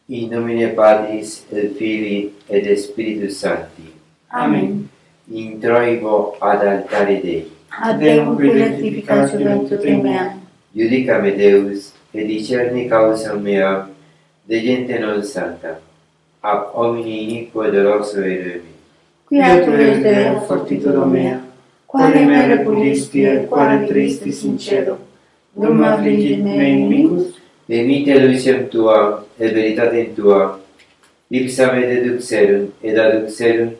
In nomine Patris et Filii et Spiritus Sancti. Amen. Introibo ad altare Dei. Ad Deum qui rectificatio virtute mea, Judica me Deus, et discerni causam meam, de gente non santa, ab homini iniquo doloso eremi. quia tu es Deo fortitudo mea, quale me repulisti et quale tristis in cielo, dum affligit me inimicus, Emite luciam Tuam, et veritatem Tuam, ipsa me deduxerum, et aduxerum,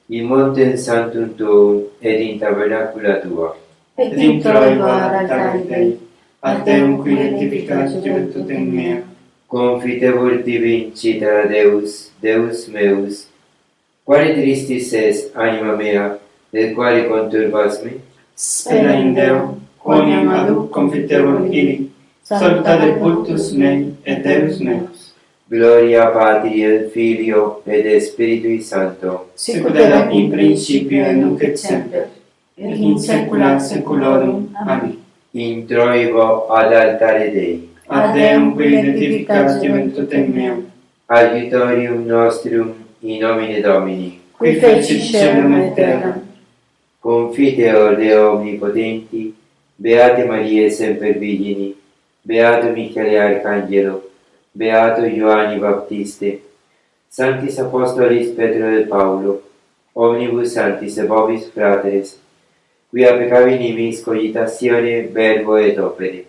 in montem sanctum Tuum, et in tabernacula Tua. et introibo ad altare Dei, ad Deum qui rectificatio virtute mea, Confitevor tibi incitera Deus, Deus meus, quale tristis es anima mea, et quale conturbas me? spera in Deo, quoniam aduc confitevor ili, salutare cultus mei et Deus meus, Gloria Patri et Filio et Spiritui Sancto. sicut erat in principio et nunc et semper, et in saecula saeculorum. Amen. Introibo ad altare Dei. Ad Deum qui rectificatio virtute meam, Aiutorium nostrum in nomine Domini. qui fecit caelum et terram, Confiteor Deo omnipotenti, Beate Mariae semper Virgini, Beato Michele Arcangelo, Beato Ioanni Baptiste, Sanctis Apostolis Petro et Paulo, omnibus sanctis et vobis fratres, quia peccavi nimis cogitatione, verbo et opere.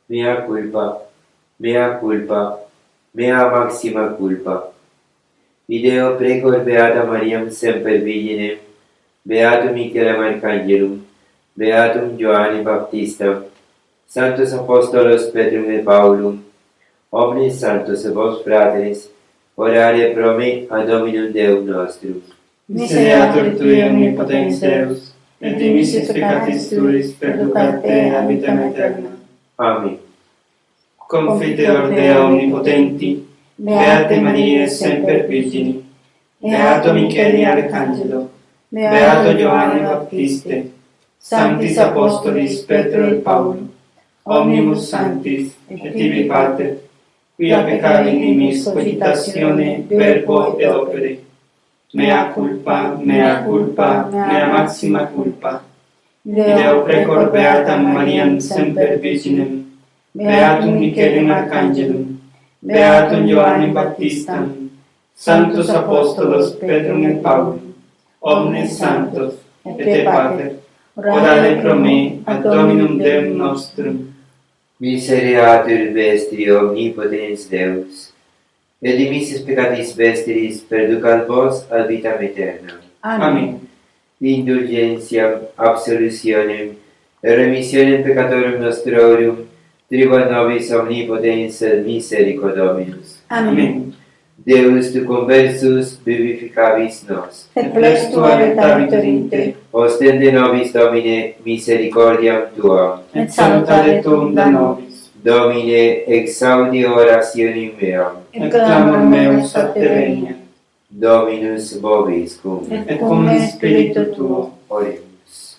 Mea culpa, mea maxima culpa. Ideo precor Beata Mariam semper Virginem, Beatum Michaelem Arcangelum, Beatum Ioannem Baptistam, Sanctos Apostolos Petrum et Paulum, omnes sanctos et vos fratres, orare pro me ad Dominum Deum nostrum. misereatur tui omnipotens Deus, et dimissis peccatis tuis perducat te a vitam aeterna. Amen. Confiteor Deo omnipotenti, Beate Mariae semper Virgini, Beato Michele Arcangelo, Beato Ioanne Baptiste, Sanctis Apostolis Petro et Paulo, omnibus sanctis, et tibi Pater, quia peccavi nimis cogitatione, verbo et opere. Mea culpa, mea maxima culpa. Deo precor Beatam Mariam semper Virginem, Beatum Michelem Arcangelum, Beatum Ioannem Baptistam, Sanctos Apostolos Petrum et Paulum, omnes sanctos, et te Pater, orare pro me ad Dominum Deum nostrum. Misereatur vestri omnipotens Deus, et dimissis peccatis vestris perducat vos ad vitam aeternam. Amen. Indulgentiam, absolutionem, et remissionem peccatorum nostrorum, tribuat nobis omnipotens et misericord Dominus. Amen. Deus tu conversus vivificabis nos. Et plex tua retabitur in te, Ostende nobis Domine misericordiam tuam. et salutare tuum da nobis. Domine exaudi orationem meam. Et clamor meus ad te venia, Dominus vobiscum. et cum spiritu tuo. Oremus.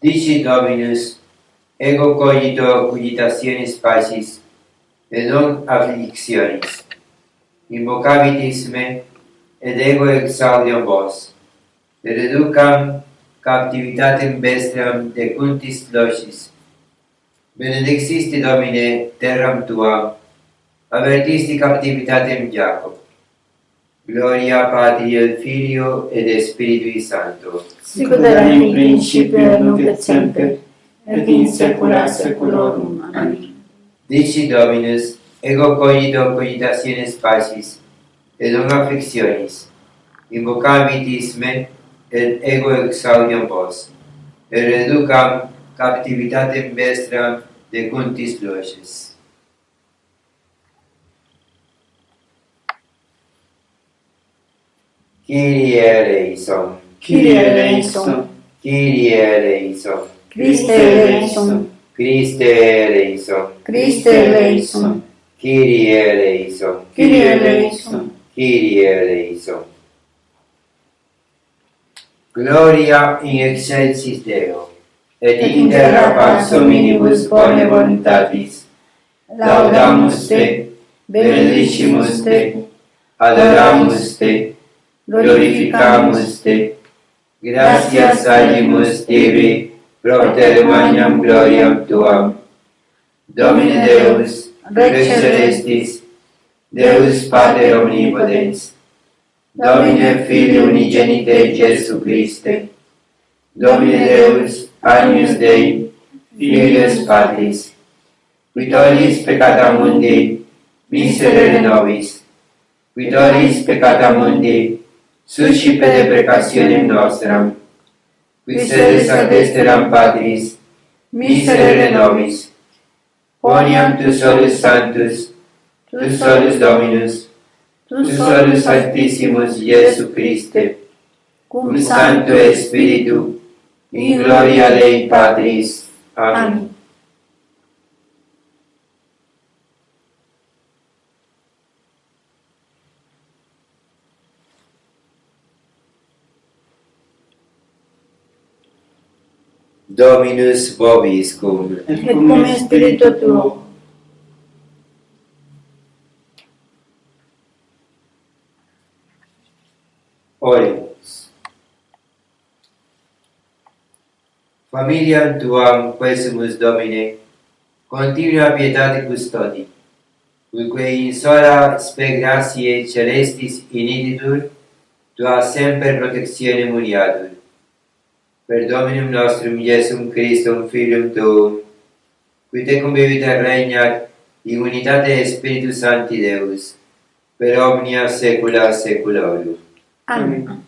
Dici Dominus, ego cogito cogitationis pacis, et non afflictionis. Invocavitis me, et ego exaudiam vos. Reducam captivitatem vestram decuntis locis. Benedixisti Domine terram tuam, avertisti captivitatem Jacob. Gloria Patri et Filio et Spiritui Sancto. Sicut erat in principio et nunc et semper, et in saecula saeculorum. Amen. Dici Dominus, ego cogito cogitationis pacis, et non afflictionis. Invocavitis me, et ego exaudiam vos. Et reducam captivitatem vestram decuntis locis. Kyrie eleison, Kyrie eleison, Kyrie eleison, Christe eleison, Christe eleison, Christe eleison, Kyrie eleison, Kyrie eleison. Kyrie eleison. Gloria in excelsis Deo, et in terra pax hominibus bone voluntatis. Laudamus te, benedicimus te, adoramus te, glorificamus te. Gratias sallimus tibi, propter magnam gloriam tuam. Domine Deus, Rex celestis, Deus Pater omnipotens, Domine Filii unigenite Jesu Christe, Domine Deus, Agnus Dei, Filius Patris, qui tollis peccata mundi, miserere nobis, qui tollis peccata mundi, suscipe deprecationem nostram, qui sedes ad dexteram Patris, miserere nobis, quoniam tu solus sanctus, tu solus Dominus, tu solus Sanctissimus Iesu Christe, cum Sancto Spiritu, in gloria Dei Patris. Amen. Dominus vobiscum. Et cum spiritu tuo. Oremus. Familiam tuam quesumus Domine, continua pietate custodi, cuique in sola spe gratiae celestis iniditur, tua semper protectione muniatur. Per Dominum nostrum Iesum Christum Filium tuum, qui te convivit et regnat in unitate Spiritus Sancti Deus, per omnia saecula saeculorum. Amen.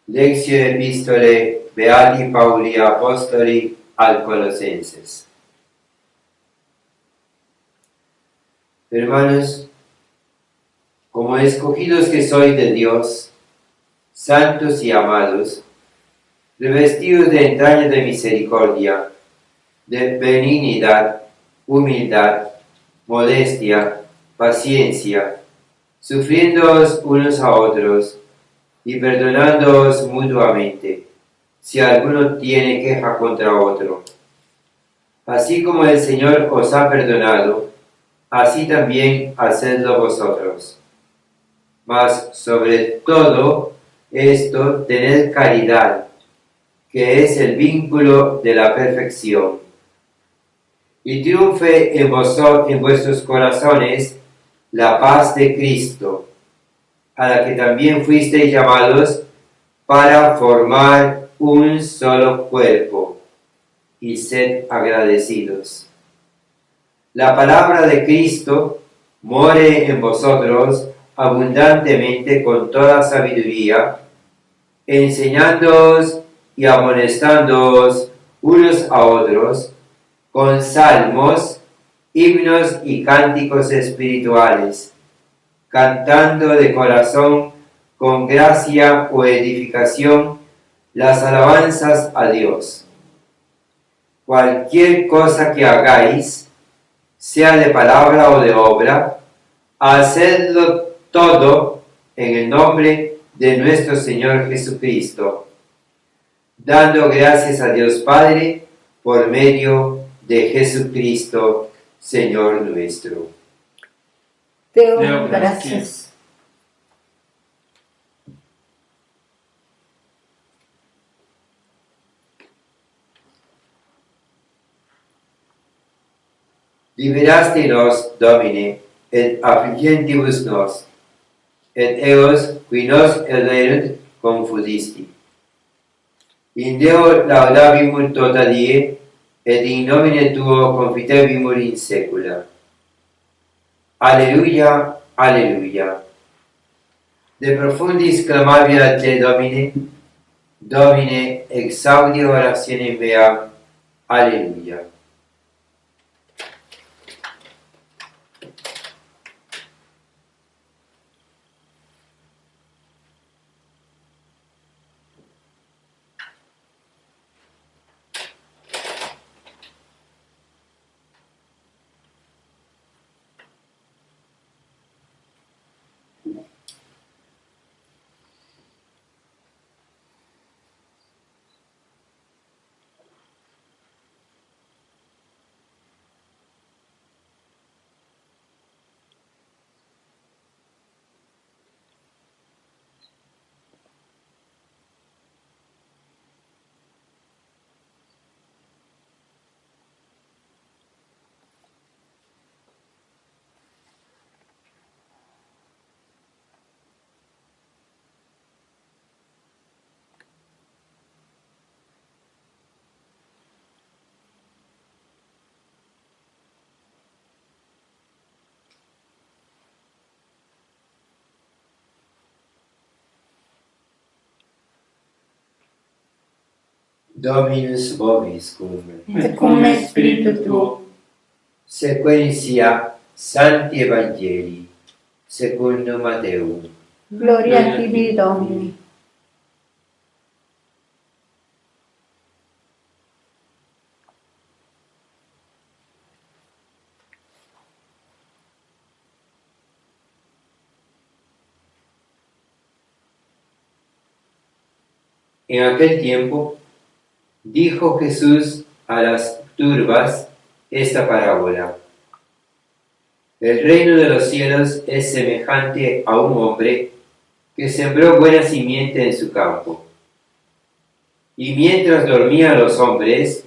Lectio Epistolae Beati Pauli Apostoli al Colosenses. Hermanos, como escogidos que sois de Dios, santos y amados, revestidos de entrañas de misericordia, de benignidad, humildad, modestia, paciencia, sufriéndoos unos a otros y perdonándoos mutuamente, si alguno tiene queja contra otro. Así como el Señor os ha perdonado, así también hacedlo vosotros. Mas sobre todo esto tened caridad, que es el vínculo de la perfección. Y triunfe en vuestros corazones la paz de Cristo, a la que también fuisteis llamados para formar un solo cuerpo, y sed agradecidos. La palabra de Cristo more en vosotros abundantemente con toda sabiduría, enseñándoos y amonestándoos unos a otros, con salmos, himnos y cánticos espirituales, cantando de corazón con gracia o edificación las alabanzas a Dios. Cualquier cosa que hagáis, sea de palabra o de obra, hacedlo todo en el nombre de nuestro Señor Jesucristo, dando gracias a Dios Padre por medio de Jesucristo, Señor nuestro. Deo, gracias. Liberaste-nos, Domine, et affligentibus nos, et eos, qui nos elerunt, confudisti. In Deo laudabimur tota die, et in nomine Tuo confitebimur in saecula. Alleluia, alleluia. De profundis clamavi a Te, Domine, Domine, exaudi orationem meam. Alleluia. Dominus vobiscum. et cum spiritu tuo. Sequentia Sancti Evangelii secundum Matteum. Gloria a tibi, Domini. En aquel tiempo dijo Jesús a las turbas esta parábola. El reino de los cielos es semejante a un hombre que sembró buena simiente en su campo. Y mientras dormían los hombres,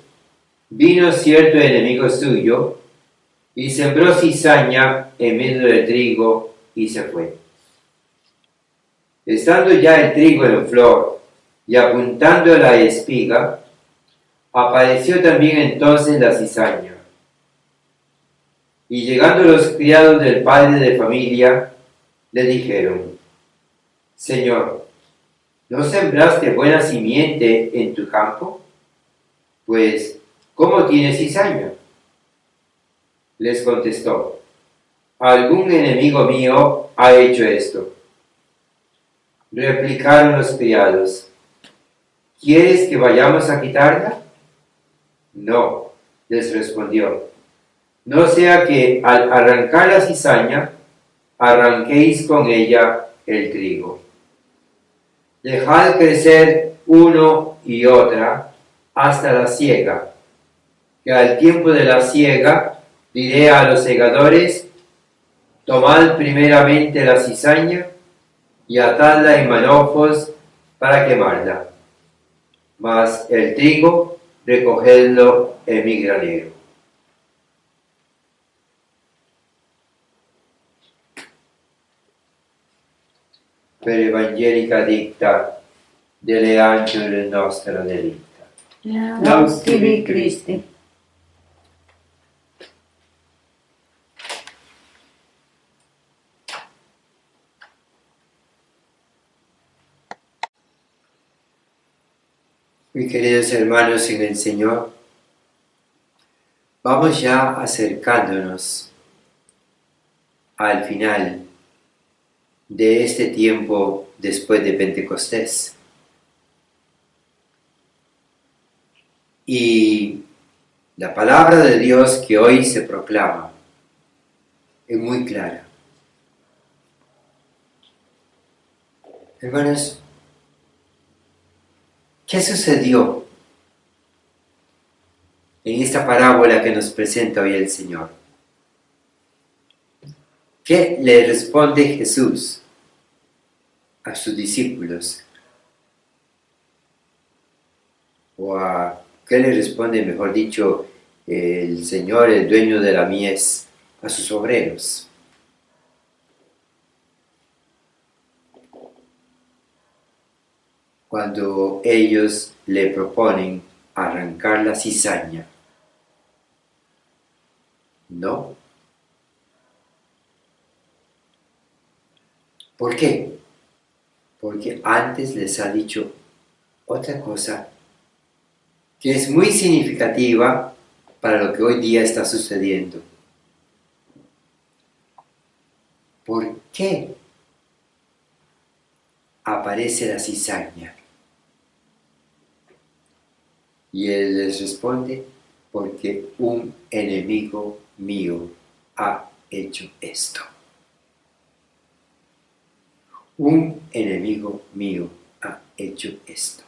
vino cierto enemigo suyo y sembró cizaña en medio del trigo y se fue. Estando ya el trigo en flor y apuntando la espiga, apareció también entonces la cizaña. Y llegando los criados del padre de familia, le dijeron: Señor, ¿no sembraste buena simiente en tu campo? Pues, ¿cómo tiene cizaña? Les contestó: algún enemigo mío ha hecho esto. Replicaron los criados: ¿quieres que vayamos a quitarla? No, les respondió. No sea que al arrancar la cizaña, arranquéis con ella el trigo. Dejad crecer uno y otra hasta la siega, que al tiempo de la siega diré a los segadores: tomad primeramente la cizaña y atadla en manojos para quemarla, mas el trigo recogedlo en mi granero. Per Evangelica dicta delle angelo nostra delitta. Laudes tibi, Christi. Mis queridos hermanos en el Señor, vamos ya acercándonos al final de este tiempo después de Pentecostés. Y la palabra de Dios que hoy se proclama es muy clara. Hermanos, ¿qué sucedió en esta parábola que nos presenta hoy el Señor? ¿Qué le responde Jesús a sus discípulos? ¿O a qué le responde, mejor dicho, el Señor, el dueño de la mies, a sus obreros? Cuando ellos le proponen arrancar la cizaña. No. ¿Por qué? Porque antes les ha dicho otra cosa que es muy significativa para lo que hoy día está sucediendo. ¿Por qué aparece la cizaña? Y él les responde: porque un enemigo mío ha hecho esto. Un enemigo mío ha hecho esto.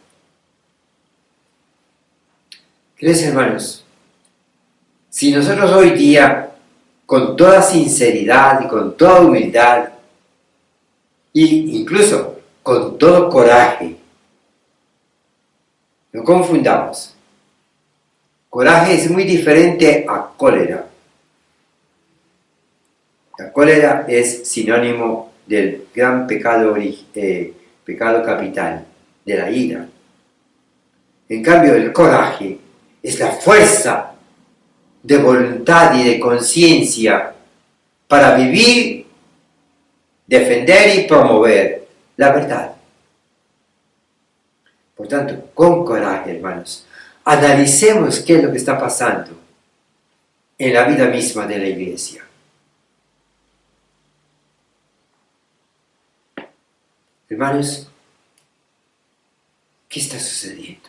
Queridos hermanos, si nosotros hoy día, con toda sinceridad y con toda humildad, e incluso con todo coraje, no confundamos. Coraje es muy diferente a cólera. La cólera es sinónimo del gran pecado capital, de la ira. En cambio, el coraje es la fuerza de voluntad y de conciencia para vivir, defender y promover la verdad. Por tanto, con coraje, hermanos, analicemos qué es lo que está pasando en la vida misma de la iglesia. Hermanos, ¿qué está sucediendo?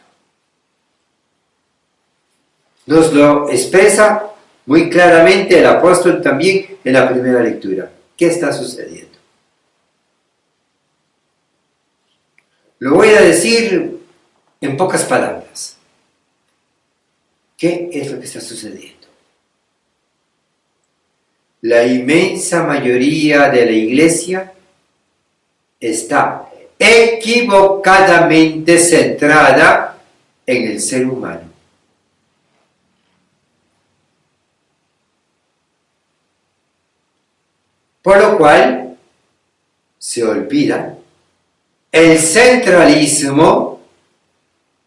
Nos lo expresa muy claramente el apóstol también en la primera lectura. ¿Qué está sucediendo? Lo voy a decir en pocas palabras. ¿Qué es lo que está sucediendo? La inmensa mayoría de la iglesia está equivocadamente centrada en el ser humano. Por lo cual se olvida el centralismo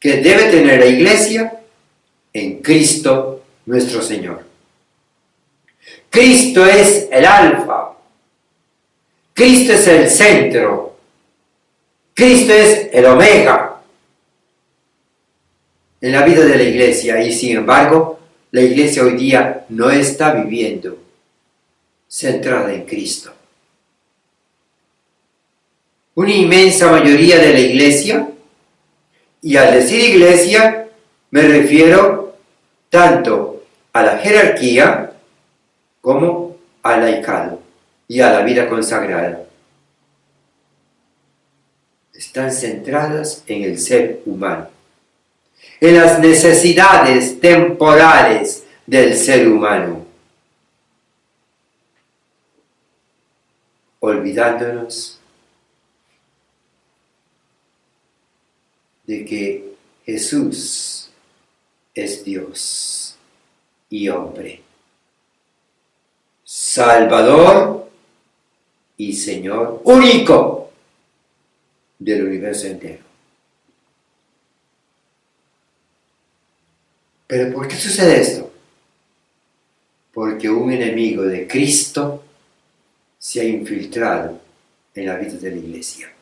que debe tener la iglesia en Cristo nuestro Señor. Cristo es el alfa, Cristo es el centro, Cristo es el omega en la vida de la iglesia, y sin embargo la iglesia hoy día no está viviendo centrada en Cristo. Una inmensa mayoría de la iglesia, y al decir iglesia me refiero tanto a la jerarquía como al laicado y a la vida consagrada. Están centradas en el ser humano, en las necesidades temporales del ser humano, olvidándonos de que Jesús es Dios y hombre, Salvador y Señor único del universo entero. ¿Pero por qué sucede esto? Porque un enemigo de Cristo se ha infiltrado en la vida de la iglesia.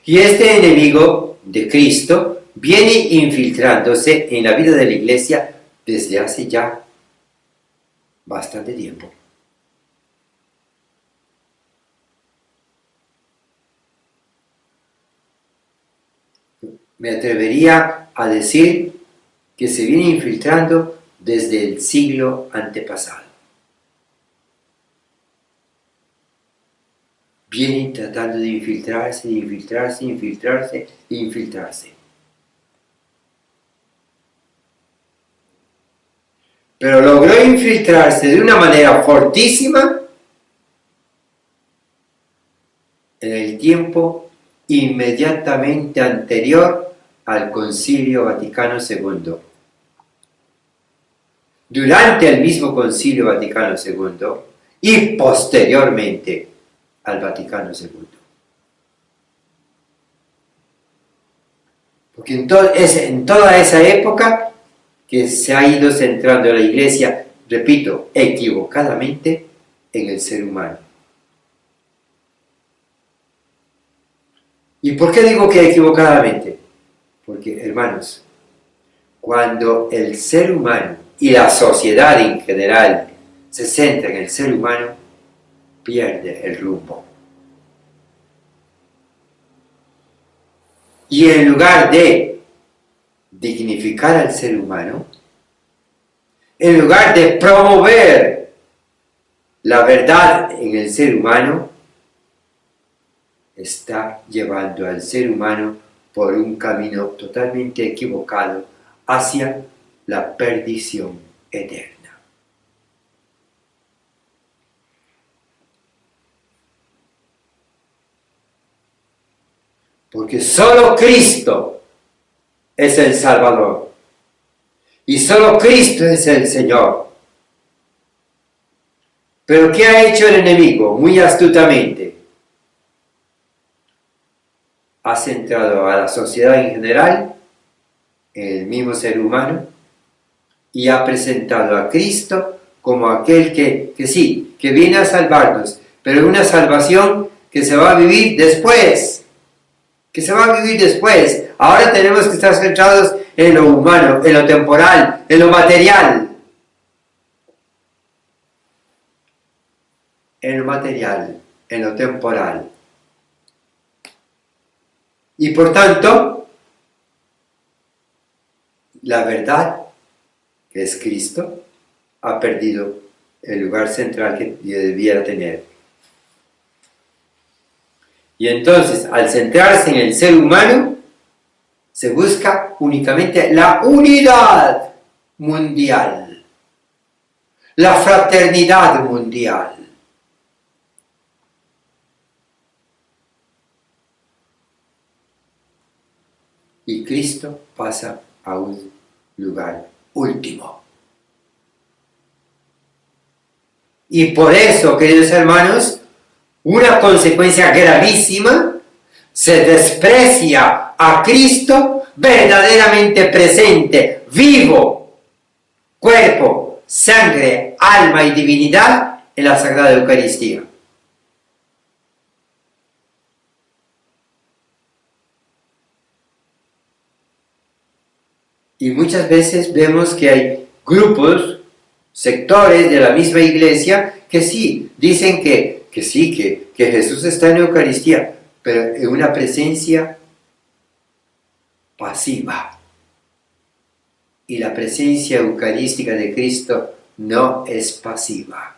Y este enemigo de Cristo viene infiltrándose en la vida de la iglesia desde hace ya bastante tiempo. Me atrevería a decir que se viene infiltrando desde el siglo antepasado. Vienen tratando de infiltrarse, infiltrarse. Pero logró infiltrarse de una manera fortísima en el tiempo inmediatamente anterior al Concilio Vaticano II. Durante el mismo Concilio Vaticano II y posteriormente al Vaticano II. Porque en toda esa época que se ha ido centrando la iglesia, repito, equivocadamente en el ser humano. ¿Y por qué digo que equivocadamente? Porque, hermanos, cuando el ser humano y la sociedad en general se centra en el ser humano, pierde el rumbo. Y en lugar de dignificar al ser humano, en lugar de promover la verdad en el ser humano, está llevando al ser humano por un camino totalmente equivocado hacia la perdición eterna. Porque solo Cristo es el Salvador y solo Cristo es el Señor. Pero ¿qué ha hecho el enemigo? Muy astutamente ha centrado a la sociedad en general en el mismo ser humano y ha presentado a Cristo como aquel que sí, que viene a salvarnos, pero una salvación que se va a vivir después que se va a vivir después. Ahora tenemos que estar centrados en lo humano, en lo temporal, en lo material. En lo material, en lo temporal. Y por tanto, la verdad, que es Cristo, ha perdido el lugar central que debiera tener. Y entonces, al centrarse en el ser humano, se busca únicamente la unidad mundial, la fraternidad mundial. Y Cristo pasa a un lugar último. Y por eso, queridos hermanos, una consecuencia gravísima, se desprecia a Cristo verdaderamente presente, vivo, cuerpo, sangre, alma y divinidad en la Sagrada Eucaristía. Y muchas veces vemos que hay grupos, sectores de la misma iglesia que sí, dicen que Jesús está en la Eucaristía, pero en una presencia pasiva. Y la presencia eucarística de Cristo no es pasiva.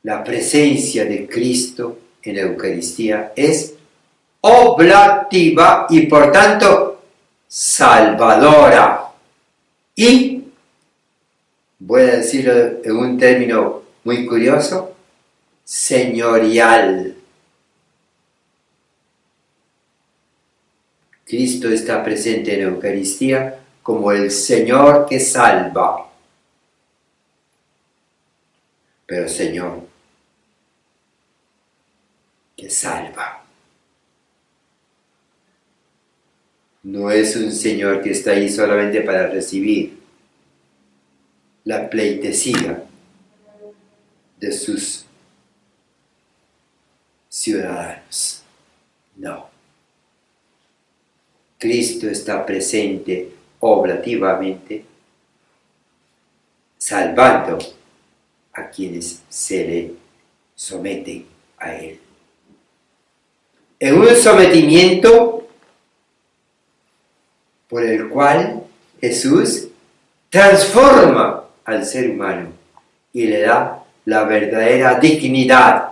La presencia de Cristo en la Eucaristía es oblativa y por tanto salvadora. Y, voy a decirlo en un término muy curioso, señorial. Cristo está presente en la Eucaristía como el Señor que salva. Pero Señor que salva. No es un Señor que está ahí solamente para recibir la pleitesía de sus ciudadanos. No. Cristo está presente oblativamente, salvando a quienes se le someten a Él. En un sometimiento por el cual Jesús transforma al ser humano y le da la verdadera dignidad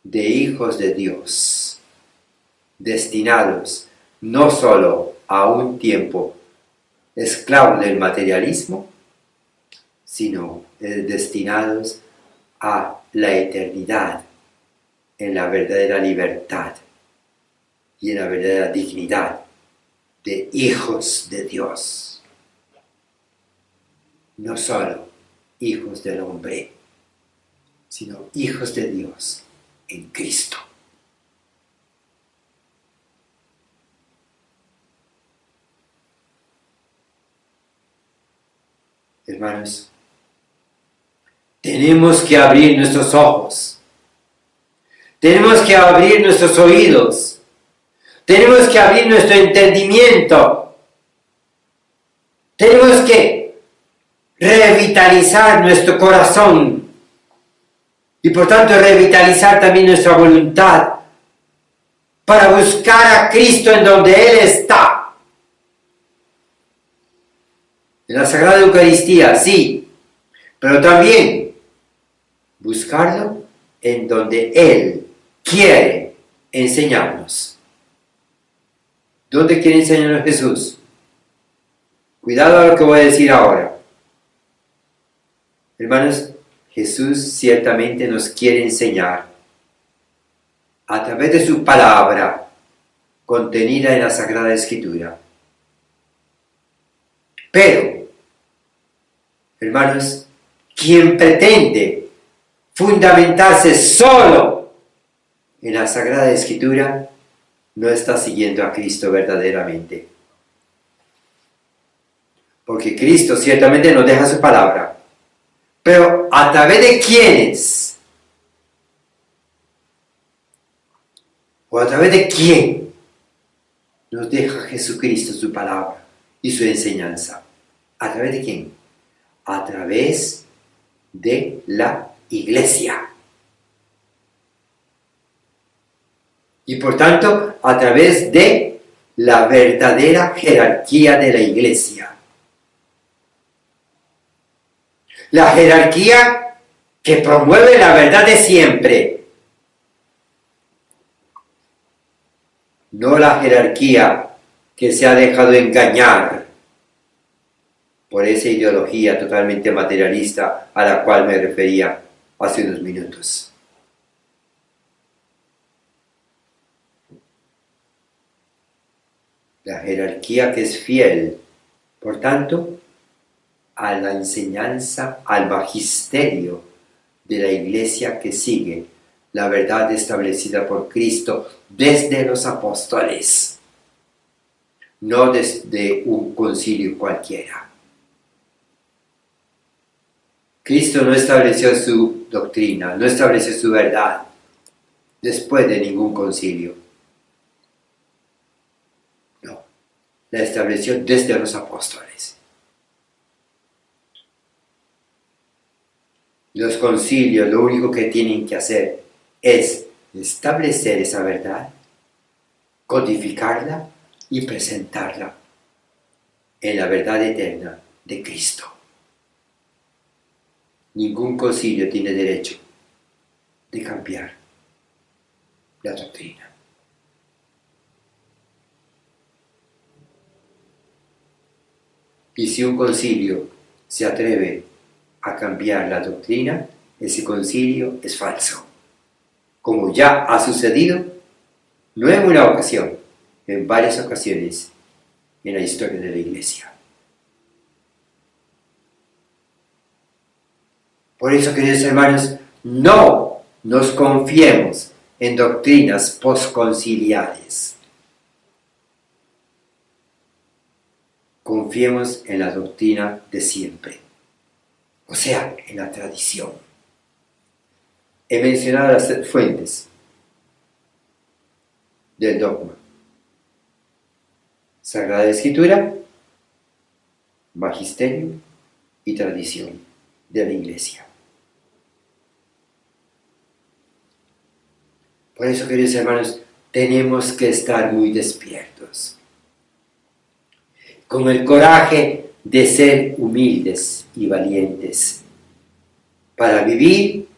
de hijos de Dios, destinados no solo a un tiempo esclavos del materialismo, sino destinados a la eternidad en la verdadera libertad y en la verdadera dignidad de hijos de Dios. No solo hijos del hombre, sino hijos de Dios en Cristo. Hermanos, tenemos que abrir nuestros ojos, tenemos que abrir nuestros oídos, tenemos que abrir nuestro entendimiento, tenemos que revitalizar nuestro corazón y por tanto revitalizar también nuestra voluntad para buscar a Cristo en donde Él está. En la Sagrada Eucaristía, sí, pero también buscarlo en donde Él quiere enseñarnos. ¿Dónde quiere enseñarnos Jesús? Cuidado a lo que voy a decir ahora. Hermanos, Jesús ciertamente nos quiere enseñar a través de su palabra contenida en la Sagrada Escritura. Pero, hermanos, quien pretende fundamentarse solo en la Sagrada Escritura no está siguiendo a Cristo verdaderamente. Porque Cristo ciertamente nos deja su palabra. Pero ¿a través de quiénes? ¿O a través de quién nos deja Jesucristo su palabra y su enseñanza? ¿A través de quién? A través de la Iglesia. Y por tanto, a través de la verdadera jerarquía de la Iglesia. La jerarquía que promueve la verdad de siempre. No la jerarquía que se ha dejado engañar por esa ideología totalmente materialista a la cual me refería hace unos minutos. La jerarquía que es fiel, por tanto, a la enseñanza, al magisterio de la Iglesia que sigue la verdad establecida por Cristo desde los apóstoles, no desde un concilio cualquiera. Cristo no estableció su doctrina, no estableció su verdad después de ningún concilio. No, la estableció desde los apóstoles. Los concilios lo único que tienen que hacer es establecer esa verdad, codificarla y presentarla en la verdad eterna de Cristo. Ningún concilio tiene derecho de cambiar la doctrina. Y si un concilio se atreve a cambiar la doctrina, ese concilio es falso. Como ya ha sucedido, no en una ocasión, en varias ocasiones en la historia de la Iglesia. Por eso, queridos hermanos, no nos confiemos en doctrinas posconciliares. Confiemos en la doctrina de siempre, o sea, en la tradición. He mencionado las fuentes del dogma: Sagrada Escritura, magisterio y tradición de la Iglesia. Por eso, queridos hermanos, tenemos que estar muy despiertos, con el coraje de ser humildes y valientes, para vivir,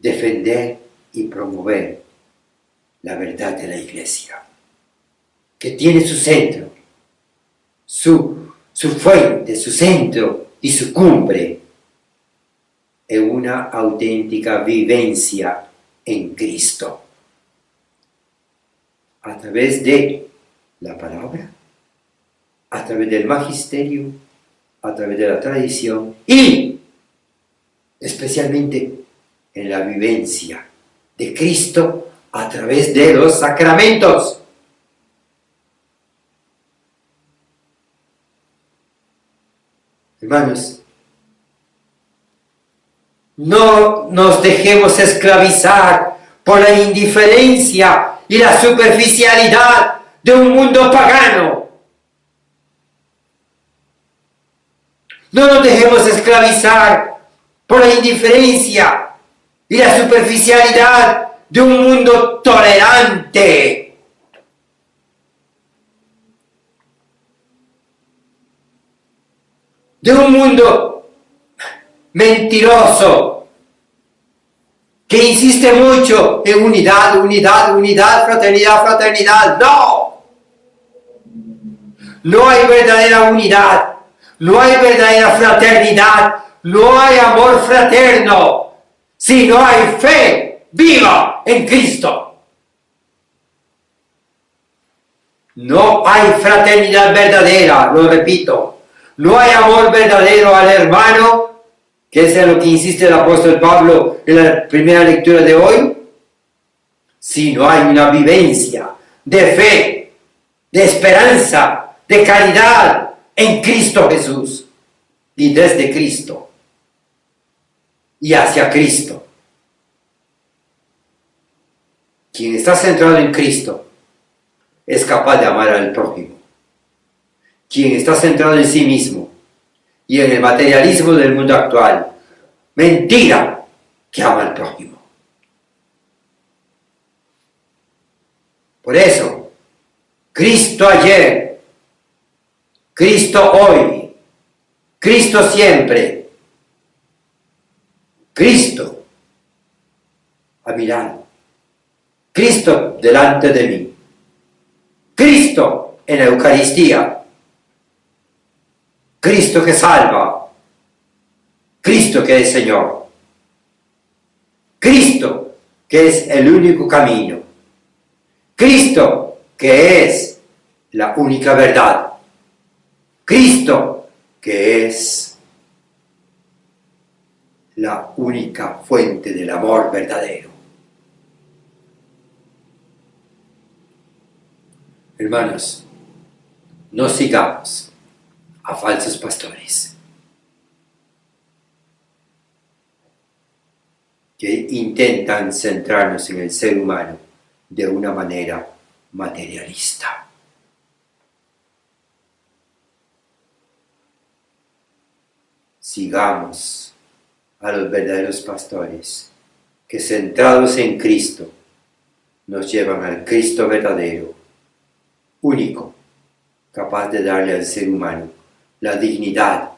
defender y promover la verdad de la Iglesia, que tiene su centro, su fuente, su centro y su cumbre en una auténtica vivencia en Cristo, a través de la palabra, a través del magisterio, a través de la tradición y especialmente en la vivencia de Cristo a través de los sacramentos. Hermanos, no nos dejemos esclavizar por la indiferencia y la superficialidad de un mundo pagano. No nos dejemos esclavizar por la indiferencia y la superficialidad de un mundo tolerante. De un mundo mentiroso que insiste mucho en unidad, unidad, unidad, fraternidad, fraternidad. ¡No! No hay verdadera unidad, no hay verdadera fraternidad, no hay amor fraterno si no hay fe viva en Cristo. No hay fraternidad verdadera, lo repito. No hay amor verdadero al hermano, que es en lo que insiste el apóstol Pablo en la primera lectura de hoy, si no hay una vivencia de fe, de esperanza, de caridad en Cristo Jesús y desde Cristo y hacia Cristo. Quien está centrado en Cristo es capaz de amar al prójimo. Quien está centrado en sí mismo y en el materialismo del mundo actual, mentira que ama al prójimo. Por eso, Cristo ayer, Cristo hoy, Cristo siempre, Cristo a mi lado, Cristo delante de mí, Cristo en la Eucaristía, Cristo que salva, Cristo que es Señor, Cristo que es el único camino, Cristo que es la única verdad, Cristo que es la única fuente del amor verdadero. Hermanos, no sigamos a falsos pastores que intentan centrarnos en el ser humano de una manera materialista. Sigamos a los verdaderos pastores que centrados en Cristo nos llevan al Cristo verdadero, único, capaz de darle al ser humano la dignidad,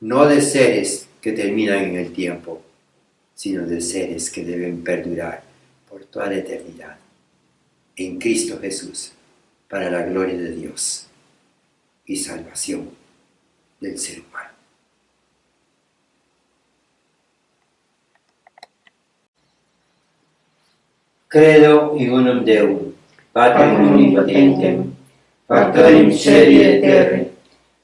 no de seres que terminan en el tiempo, sino de seres que deben perdurar por toda la eternidad, en Cristo Jesús, para la gloria de Dios y salvación del ser humano. Credo in unum Deum, Patrem omnipotentem, Factorem caeli et terrae,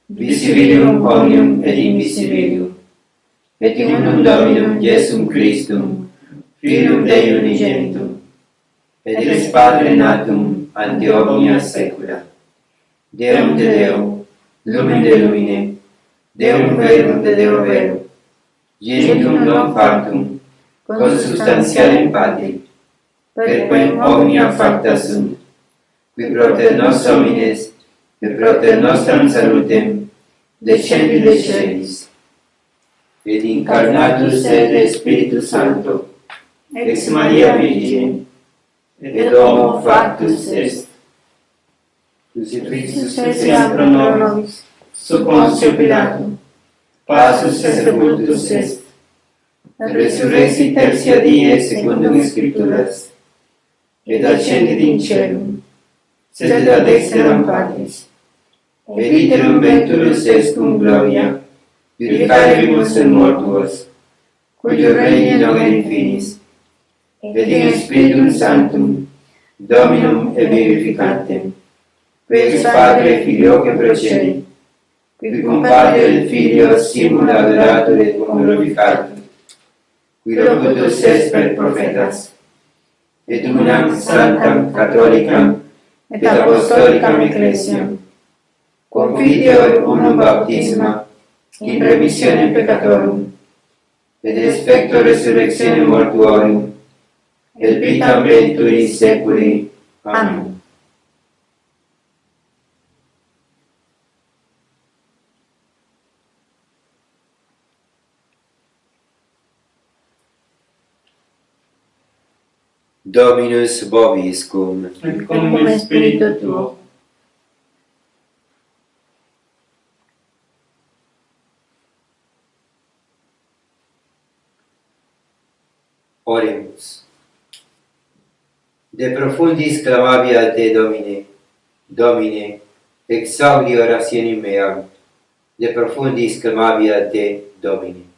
visibilium omnium et invisibilium, et in unum Dominum Iesum Christum, Filium Dei unigenitum, et ex Padre natum ante omnia saecula, Deum de Deo, lumen de lumine, Deum verum de Deo vero, genitum non factum, consubstantialem Patri, per quem omnia facta sunt, qui propter nos homines, et propter nostram salutem, descendi de celis, et incarnatus et Spiritus Sancto, ex Maria Virgine, et homo factus est, crucifixus est pro nobis, sub Pontio Pilato, passus et sepultus est, resurrexit tertia die secundum Scripturas, et ascendit in caelum, sed ad dexteram Patris, et iterum venturus est cum gloria, judicaremus et mortuos, cujo regni non est finis, et in Spiritum Sanctum, Dominum et vivificantem, qui ex Padre Filioque procedi, qui cum Padre et Filio simul adoratur et cum glorificatur, qui locutus est per prophetas, et unam sanctam catholicam et apostolicam ecclesiam, confiteor unum baptisma in remissionem peccatorum, et expecto resurrectionem mortuorum, et vitam venturi seculi. Amen. Dominus vobiscum. et cum spiritu tuo. Oremus. De profundis clamavi a te, Domine, Domine, exaudi orationem meam, de profundis clamavi a te, Domine.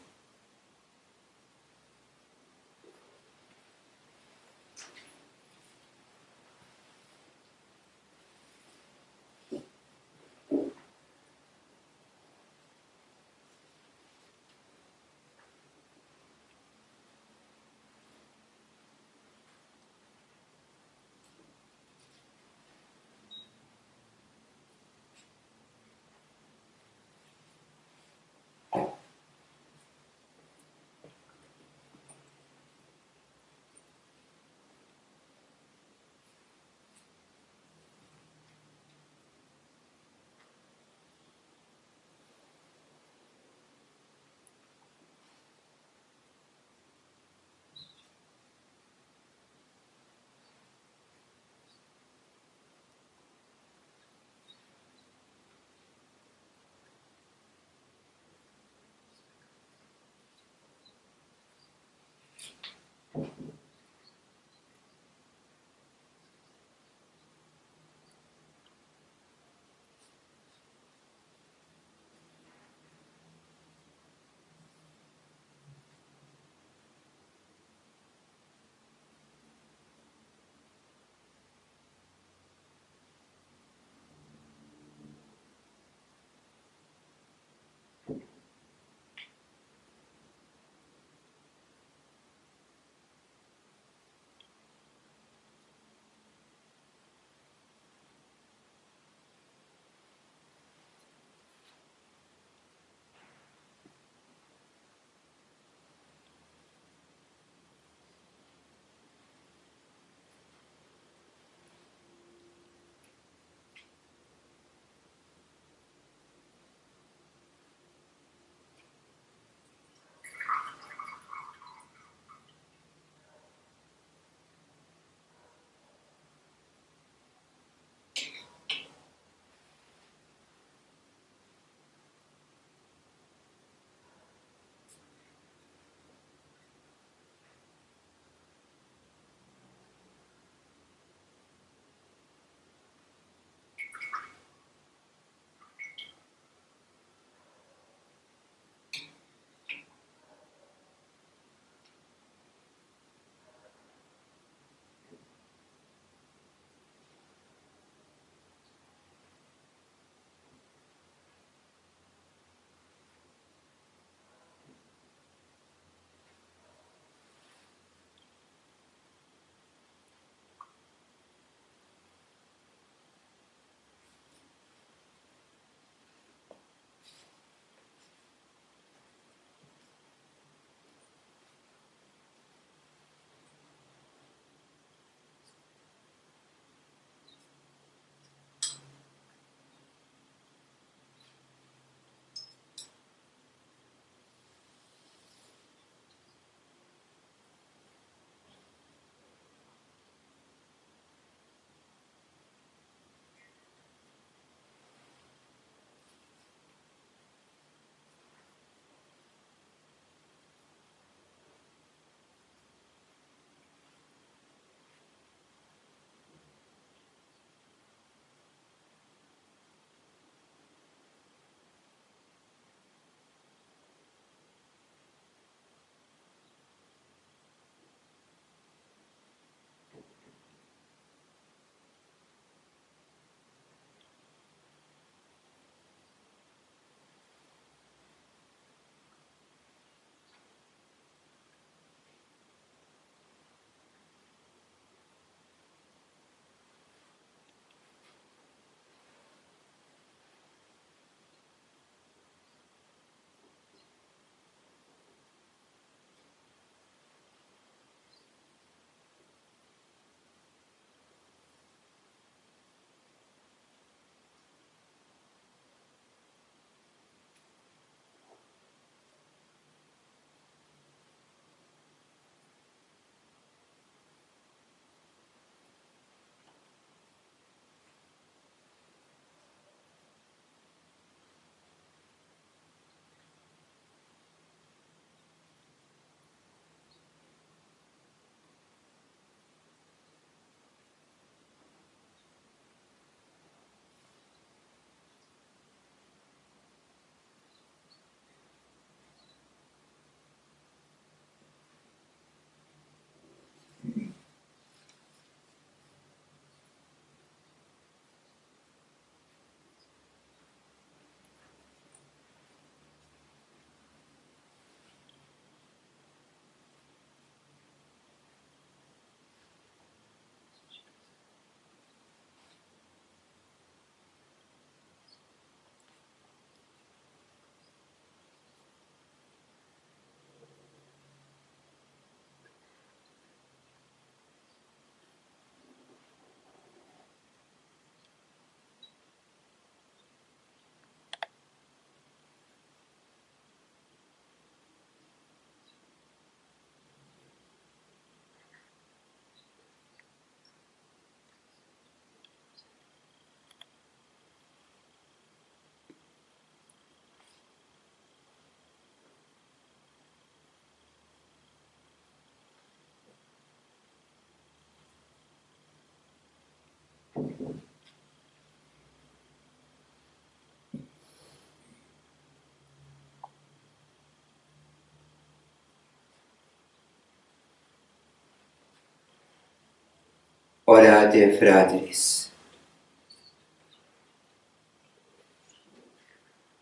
Orate, fratres.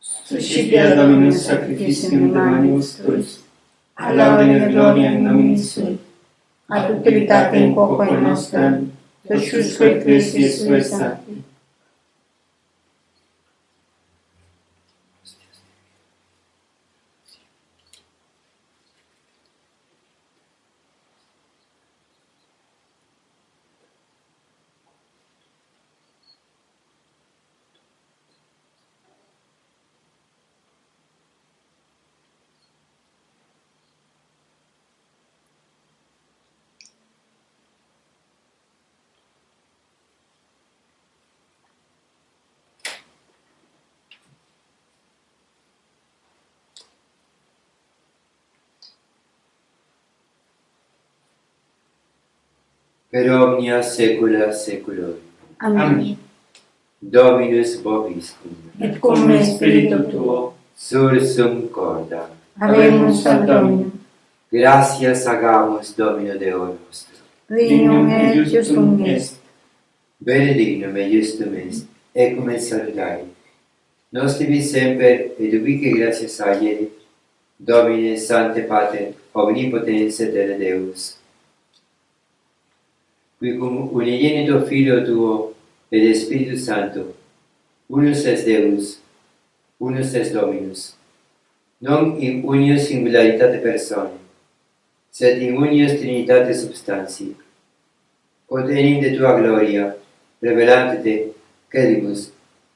Suscipia Dominus sacrificium de manibus tuis, a laudem et gloria in nomine sui, ad utilitatem quoque nostram, Deusque ecclesiae suae sancti. Per omnia saecula saeculorum. Amen. Dominus vobiscum. Et cum spiritu tuo, Sursum corda. habemus ad Dominum, Gratias agamus Domino Deo nostro. dignum et justum est. Benedignum et justum est, ecum et salutari. Nos tibi semper, et ubique gratias agere, Domine Sancte Pater, omnipotens et Deus, qui cum unigenito Filio tuo et Spiritus Sancto, unus es Deus, unus es Dominus, non in unius singularitate personae, sed in unius Trinitate substantiae, quod enim de tua gloria, revelante te, cedibus,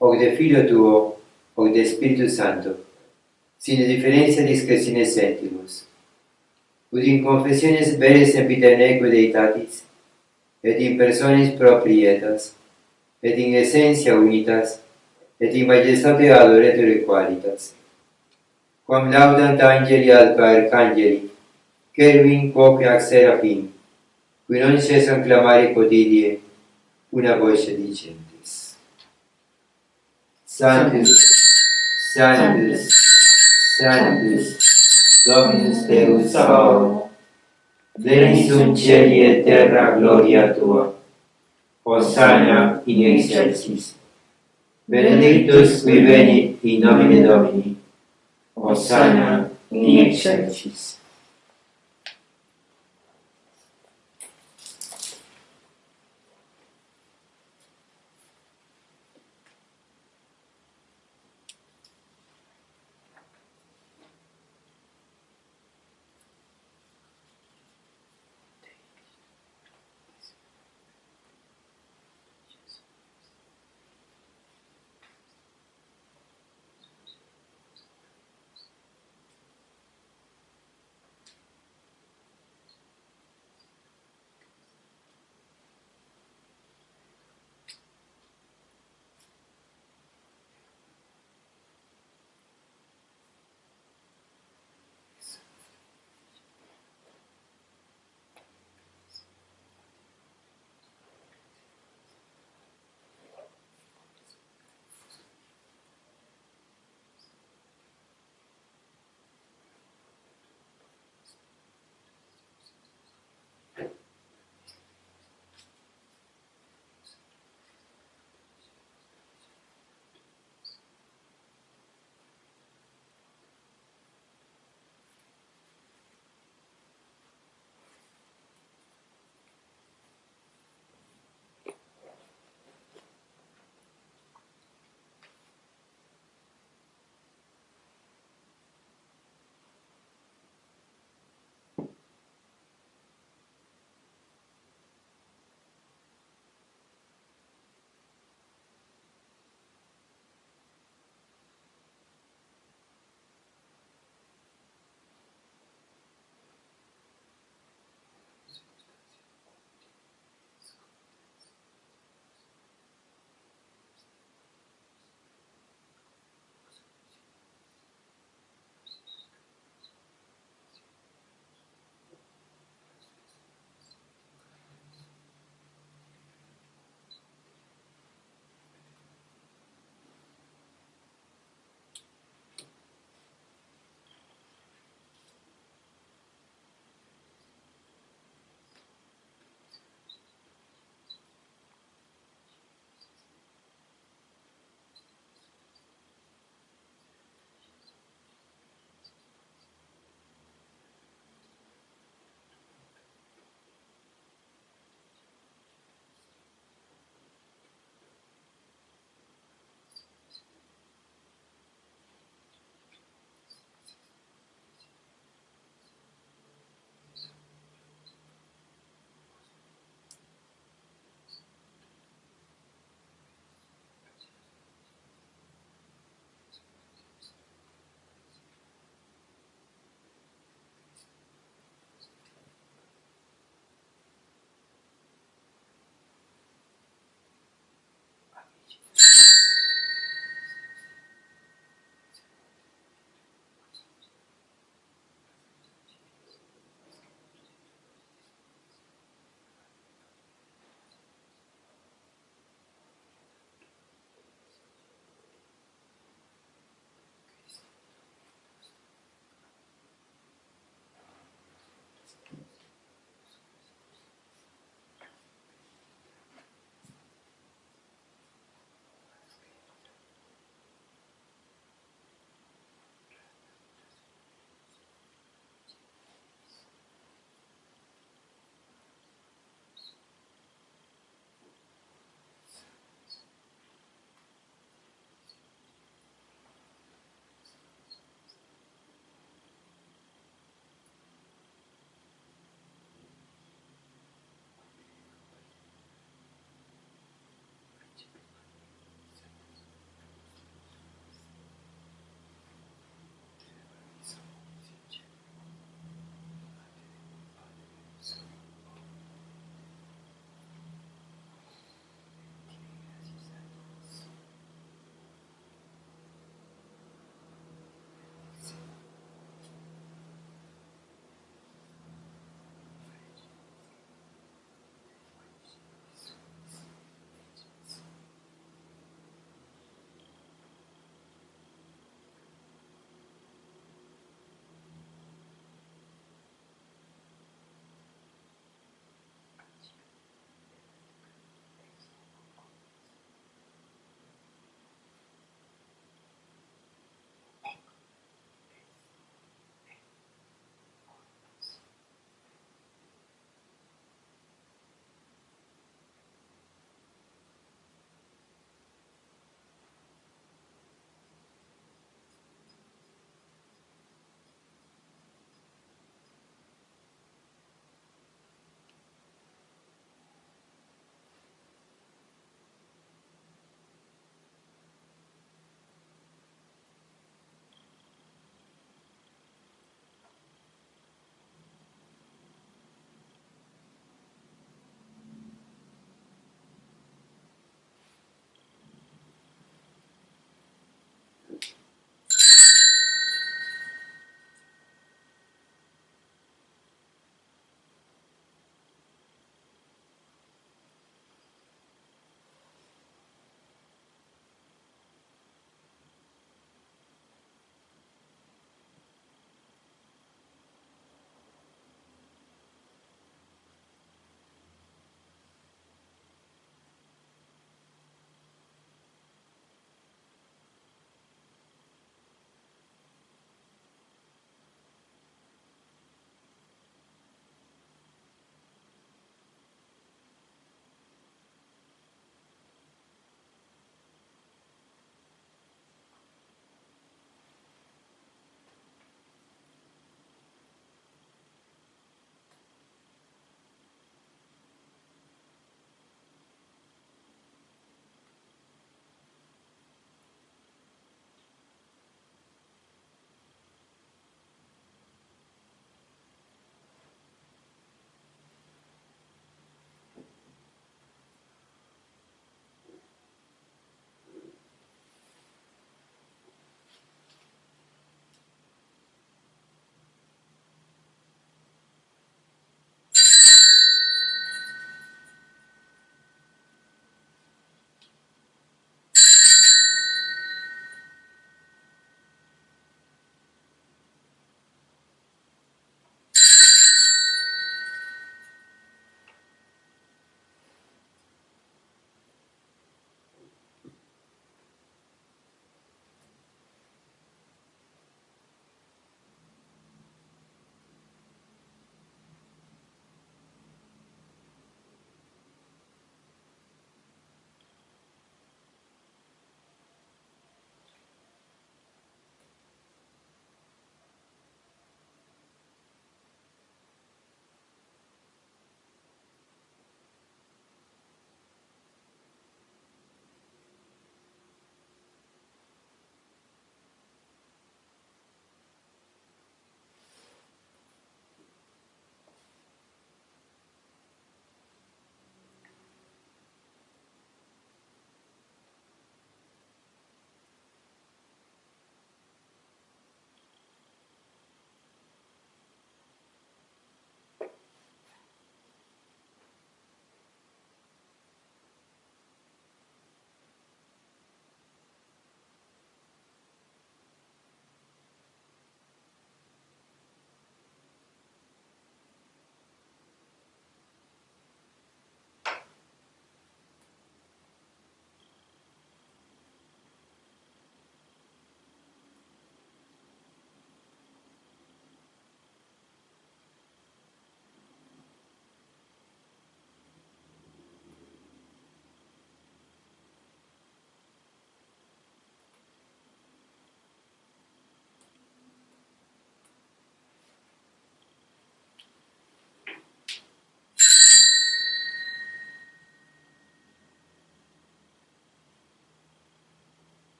hoc de Filio tuo, hoc de Spiritus Sancto, sine differentia discretione sentimus, ut in confessiones vere sempiterneque Deitatis, et in personis proprietas, et in essentia unitas, et in majestate adoretur qualitas, quam laudant angeli ad arcangeli, cherubim quoque ac seraphim, qui non cessam clamare quotidie una voce dicentes. Sanctus, Sanctus, Sanctus, Dominus Deus Sabaoth, plenitude cieli et terra gloria tua. Hosanna in excelsis. Benedictus qui venit in nomine Domini. Hosanna in excelsis.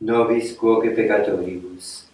nobis quoque peccatoribus.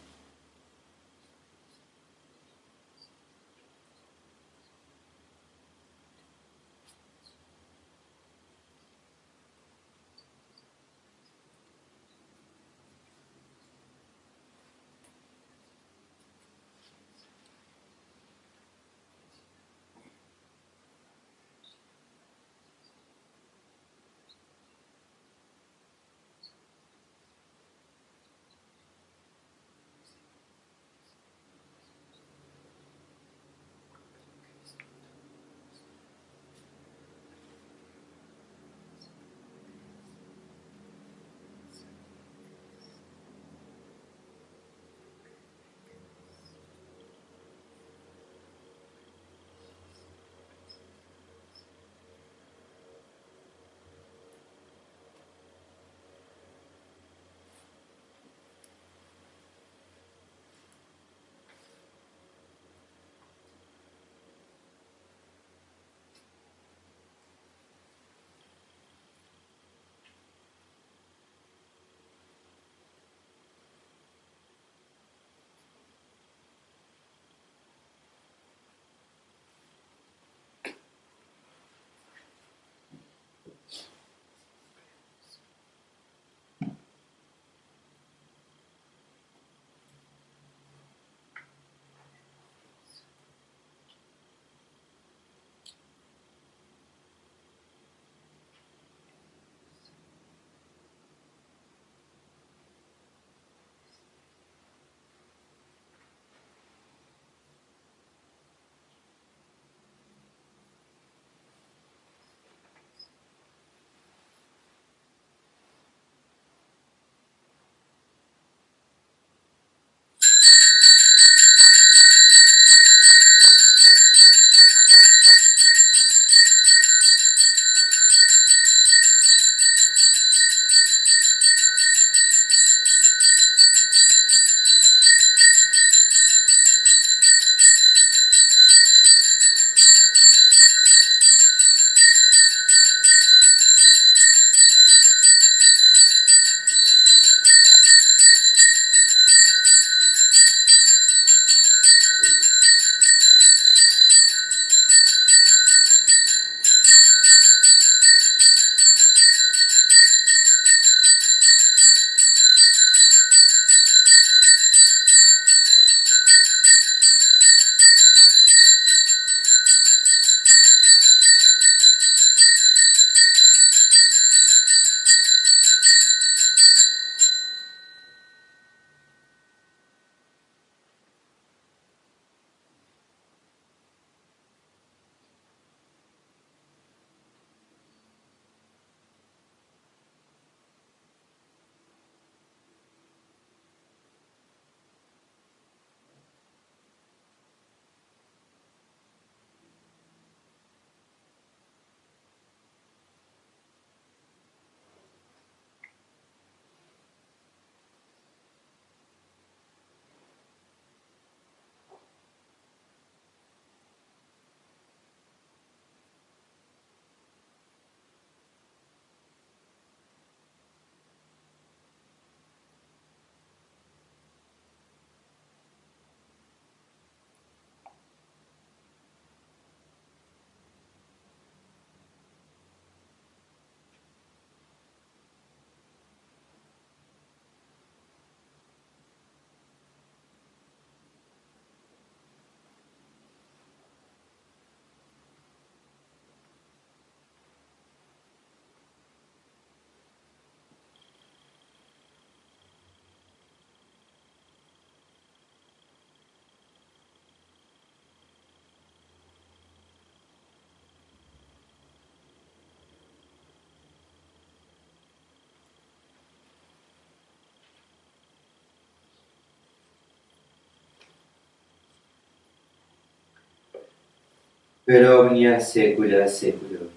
Per omnia saecula saeculorum.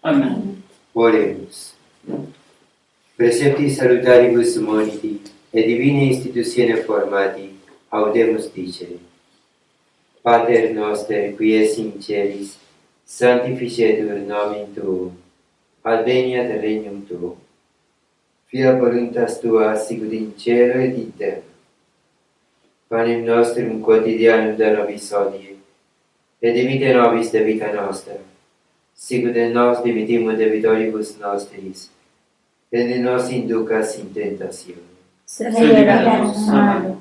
Amen. Oremus. Precepti salutaribus moniti et divine institutione formati audemus dicere. Pater noster, qui es in celis, sanctificetur nomen tuum, adveniat regnum tuum, Fiat voluntas tua sicut in cielo et in terra. Panem nostrum quotidianum da nobis hodie, et dimitte nobis debita nostra, sicut et nos dimittimus debitoribus nostris, et ne nos inducas in tentatione, sed libera-nos a malo.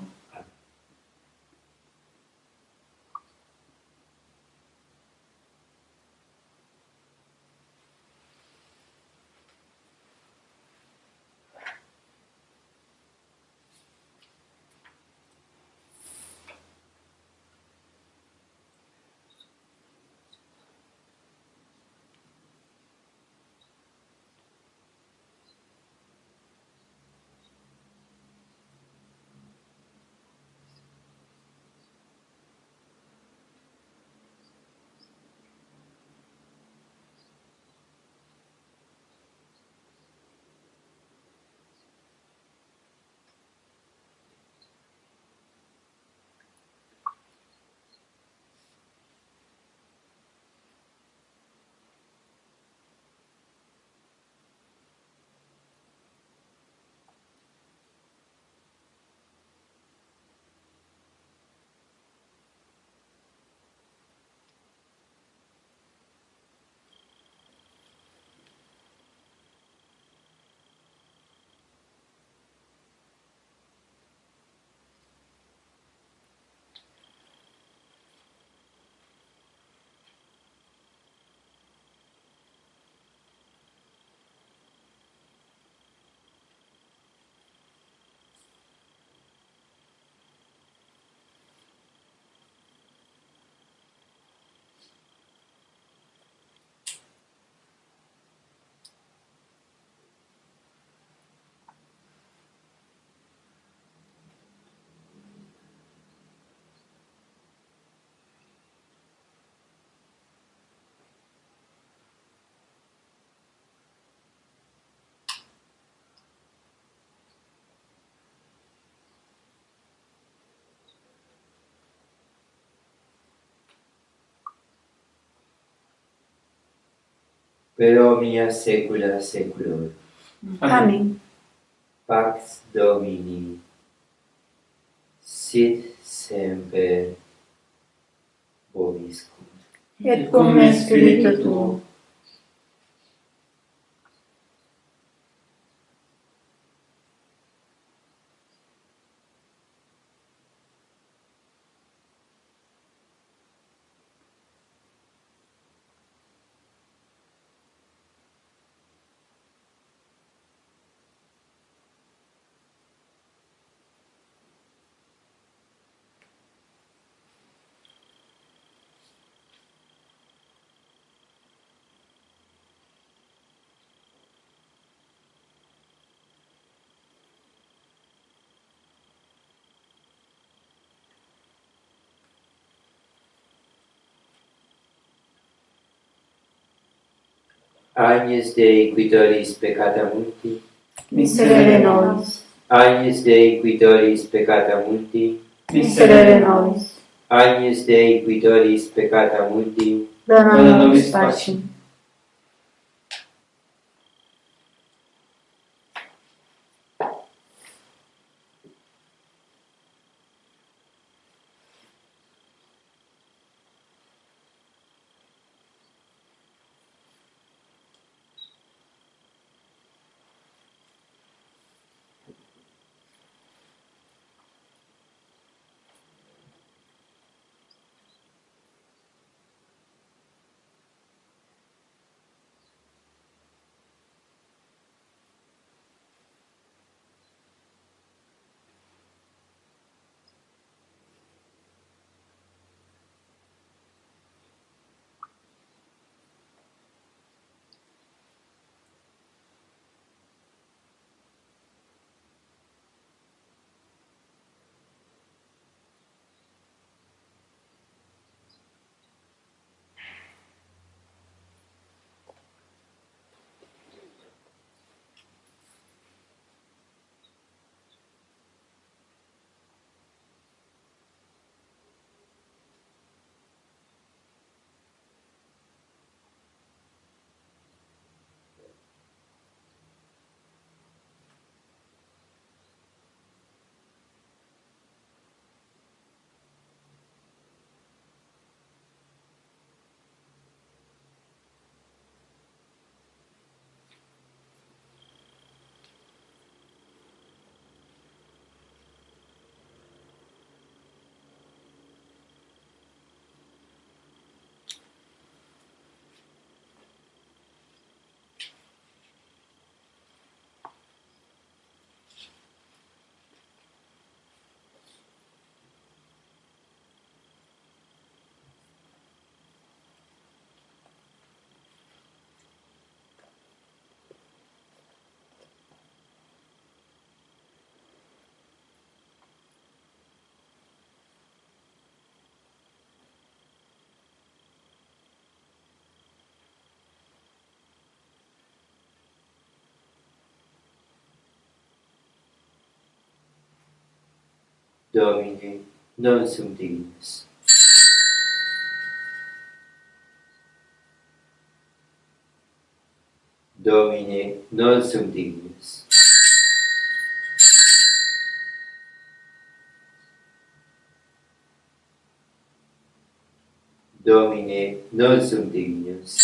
per omnia saecula saeculorum. Amén. Pax Domini, sit semper vobiscum. Et cum spiritu tuo. Agnus Dei qui tollis peccata multi, Miserere nobis. Agnus Dei qui tollis peccata multi, Miserere nobis. Agnus Dei qui tollis peccata multi, Dona nobis pacem. Domine, non sum dignus. Domine, non sum dignus. Domine, non sum dignus.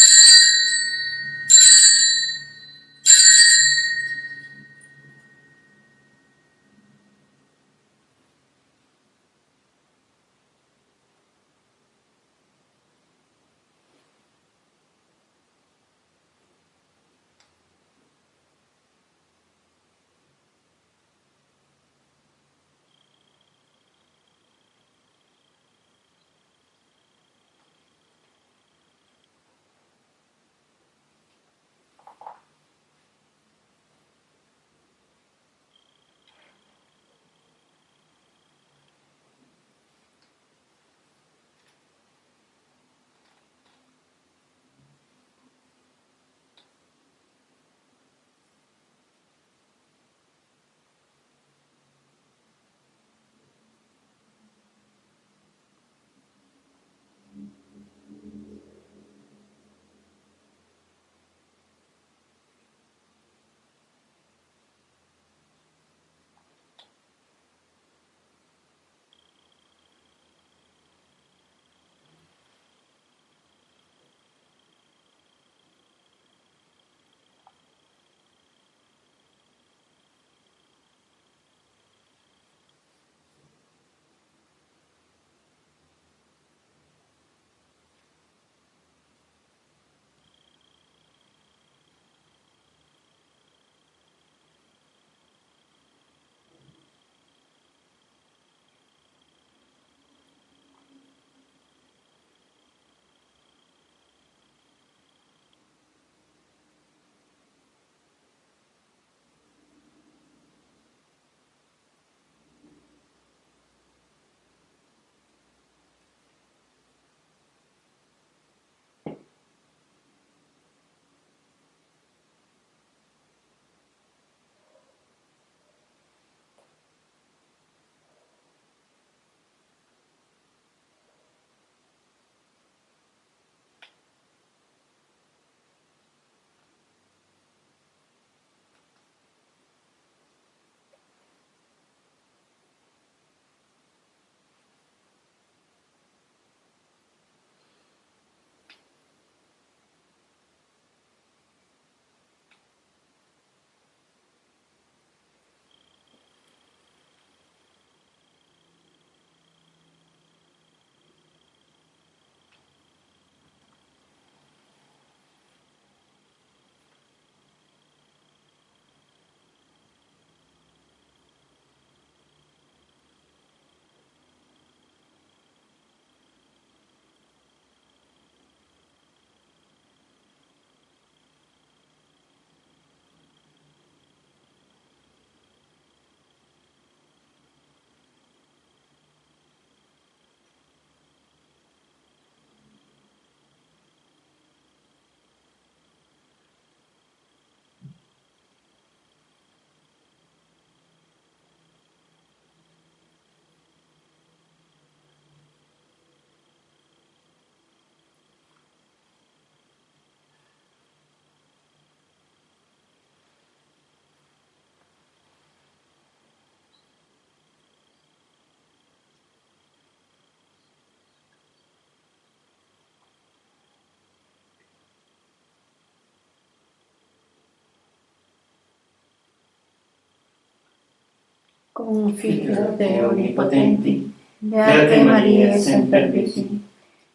Confiteor Deo Onnipotenti, Beate Maria Semper Virgine,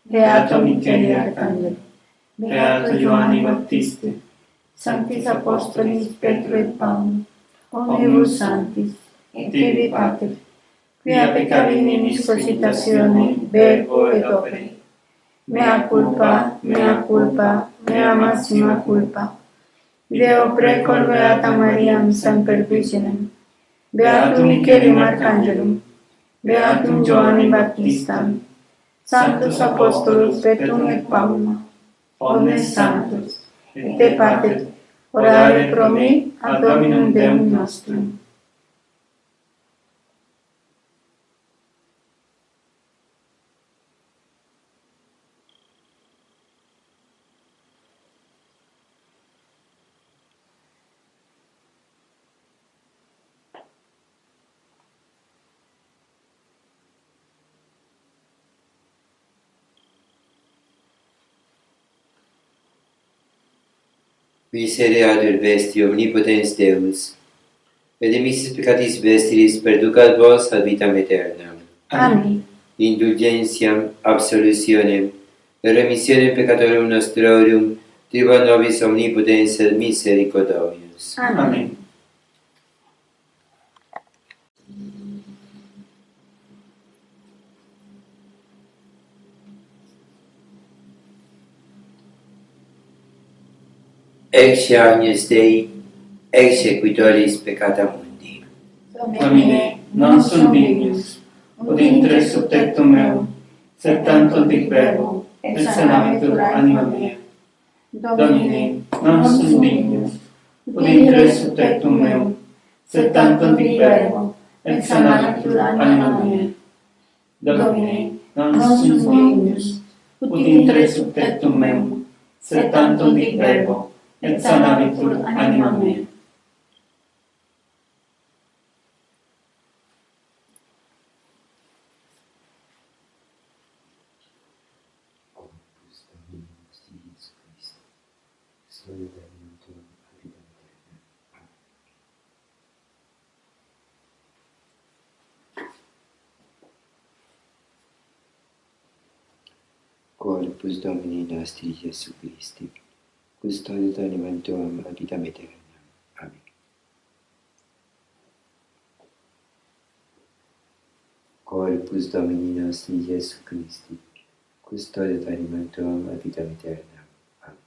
Beato Michele Arcangelo, Beato Giovanni Battiste, Sanctis Apostolis Petro et Paolo, omnibus sanctis, et tibi pater, quia peccavi nimis cogitatione, verbo et opere. Mea culpa, mea culpa, mea maxima culpa. Deo precor Beata Mariam Semper Virginem, Beatum Michaelem Arcangelum, Beatum Giovanni Baptistam, Sanctus Apostolus Petrum et Paula, omnes sanctos, et te pater, orare pro me ad Dominum Deum nostrum. Miseriadur vesti omnipotens Deus, et de missis peccatis vestris perducat vos ad vitam aeternam. Amén. Indulgentiam, absolutionem, et remissionem peccatorum nostrorum, tribuat nobis omnipotens et misericordiamus. Amén. Ecce agnus Dei, exequitoris peccata mundi. Domine, non sum dignus, ut intre sub tectum meum, sed tantum dic verbo, et sanabitur anima mea. Domine, non sum dignus, ut intre sub tectum meum, sed tantum dic verbo, et sanabitur anima mea. Domine, non sum dignus, ut intre sub tectum meum, sed tantum dic verbo, et sanabitur anima mea. Corpus Domini nostri Iesu Christi, custode Domini tuum ad vitam aeternam. Amen. Corpus Domini nostri Iesu Christi, custode Domini tuum ad vitam aeternam. Amen.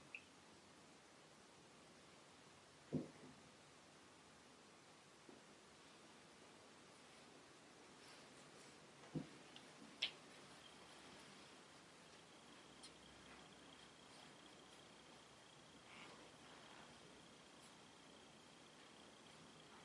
Corpus Domini nostri Iesu Christi, custode Domini tuum ad vitam aeternam. Amen.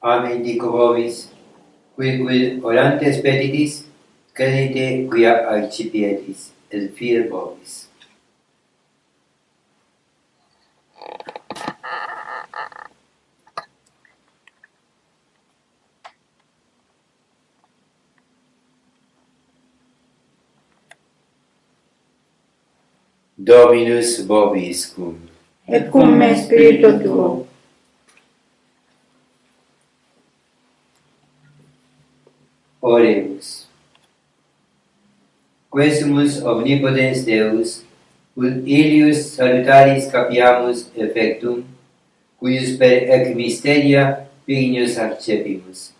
Amen dico vobis, quid orantes petitis, credite quia accipietis, et fide vobis. Dominus vobiscum. Et cum me spiritu tuo. Oremus. Quesumus omnipotens Deus, ut ilius salutaris capiamus effectum, cuius per ec mysteria pignus accepimus.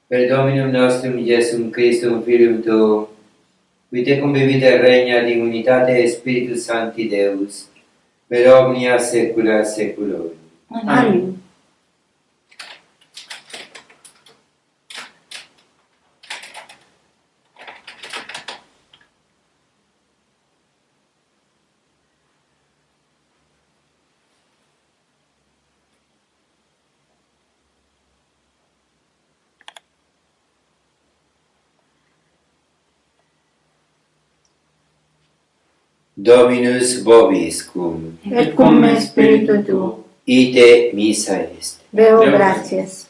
Per Dominum nostrum Iesum Christum Filium Tuum, qui tecum vivit et regnat in unitate Spiritus Sancti Deus, per omnia saecula saeculorum. Amen. Dominus vobiscum. Et cum me spiritu tuo. Ite missa est. Deo gratias.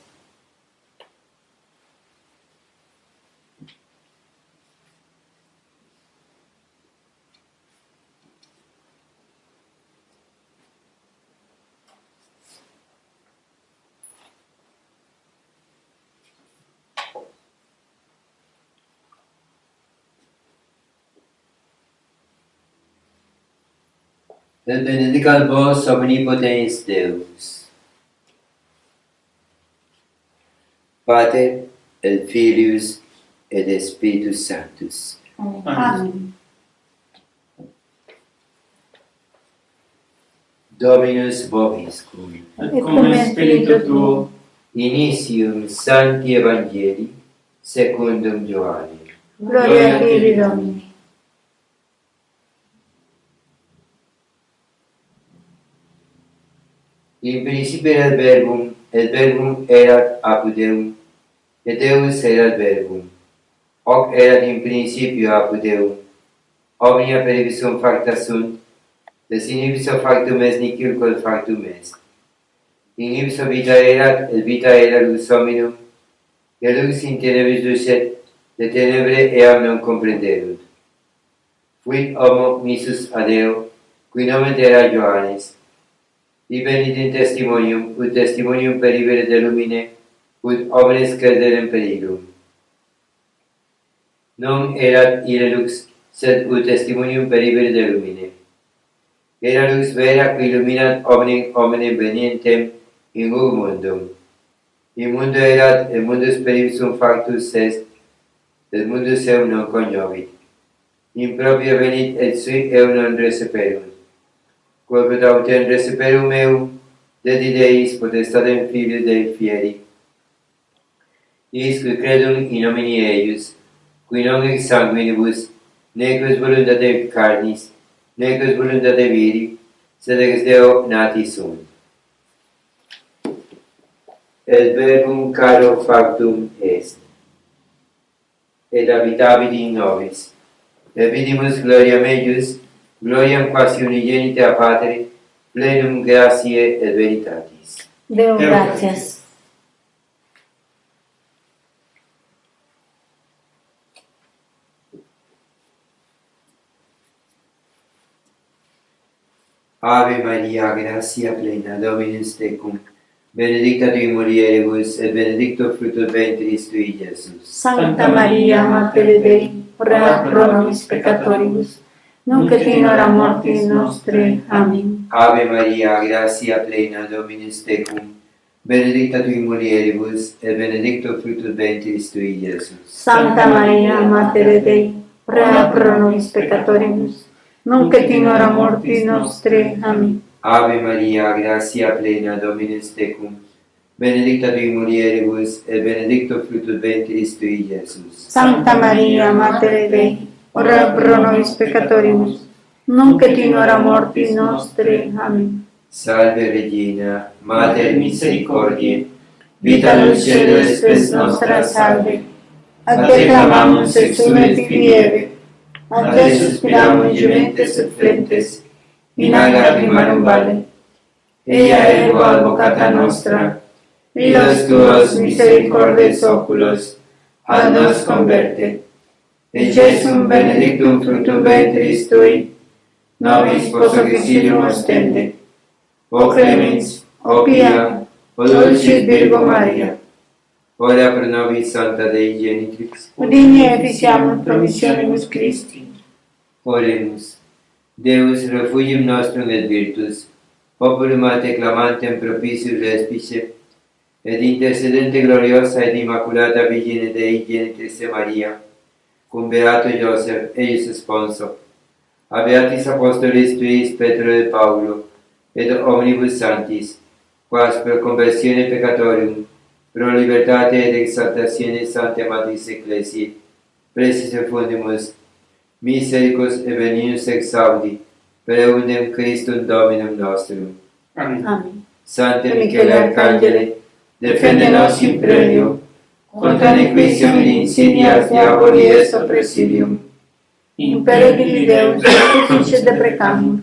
Et benedicat vos omnipotens Deus, Pater et Filius et Spiritus Sanctus. Amen. Dominus vobiscum. Et cum me spiritu tuo. Initium Sancti Evangelii secundum Ioannem. Gloria a tibi, Domine. In principio era el verbum erat apud Deum, et Deus erat verbum. Hoc erat in principio apud Deum. Omnia per ipsum facta sunt, et in ipso factum est nihil quod factum est. In ipso vita erat, et vita era lux hominum, et lux in tenebris lucet, de tenebre eam non comprenderunt. Fuit homo missus a Deo, qui nomen era Johannes. Venit in testimonium, ut testimonium peribere de lumine, ut omnes crederem per illum. Non erat ire lux, sed ut testimonium peribere de lumine. Era lux vera qui illuminat omnem venientem in uc mundum. In mundo erat, et mundus per ipsum factus est, et mundus eum non cognovit. In proprio venit, et sui eum non receperunt. Quod autem receperum meum, dedi Deis potestatem Filii Dei fieri. Is qui credum in nomine eius, qui non ex sanguinibus, nequus voluntate carnis, nequus voluntate viri, sed ex Deo nati sunt. Et verbum caro factum est, et habitabit in nobis, et vidimus gloriam eius, gloriam quasi unigenite a Patere, plenum gratiae et veritatis. Deo gratias. Ave Maria, gratia plena, Dominus tecum, benedicta tui mulieribus, et benedictus fructus ventris tui, Iesus. Sancta Maria, Mater Dei, ora pro nobis peccatoribus, nunc et in hora mortis nostre. Amen. Ave Maria, gratia plena, Dominus tecum, benedicta tui mulieribus, et benedictus fructus ventris tui, Iesus. Sancta Maria, Mater Dei, ora pro nobis peccatoribus, nunc et in hora mortis nostre. Amen. Ave Maria, gratia plena, Dominus tecum, benedicta tui mulieribus, et benedictus fructus ventris tui, Iesus. Sancta Maria, Mater Dei, ora pro nobis peccatoribus, nunc et in hora mortis nostre. Amen. Salve Regina, Mater misericordiae, vita dulcedo et spes nostra salve. A te clamamos exume fidieve, a te suspiramos gementes et flentes, in haga primarum vale. Ea ergo advocata nostra, vidos tuos misericordes oculos, ad nos converte. Et Jesum benedictum fructum ventris tui, nobis post officium ostende. O clemens, o pia, o dulcis Virgo Maria, ora pro nobis Santa Dei Genitrix, udini et ficiamur promissionibus Christi. oremus. Deus refugium nostrum et virtus, populum a te clamantem propitius respice, et intercedente gloriosa et immaculata Virgine Dei Genitrix Maria, cum beato Joseph, eius sponso, a beatis apostolis tuis Petro et Paulo, et omnibus sanctis, quas per conversione peccatorium, pro libertate et exaltatione Sanctae Matrix Ecclesiae, presis et fundimus, misericors et benignus exaudi, per eundem Christum Dominum nostrum. Amen. Sancte Michele Arcangele, defende nos in premio, contra nequitium et insidias diaboli est oppressidium. Imperegili Deus, sacrifice deprecamur,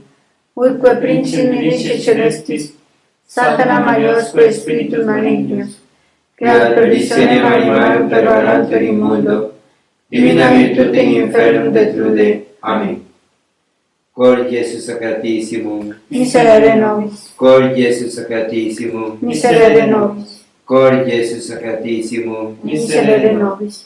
urque princip milice celestis, Satana maiosque spiritus malignos, que ad perditionem animarum pervalantur in mundo, divina virtute in infernum detrude. Amen. Cor Iesus Sacratissimum, Miserere nobis, Cor Iesus Sacratissimum, miserere nobis, Cor Iesus Sacratissimum, miserere nobis.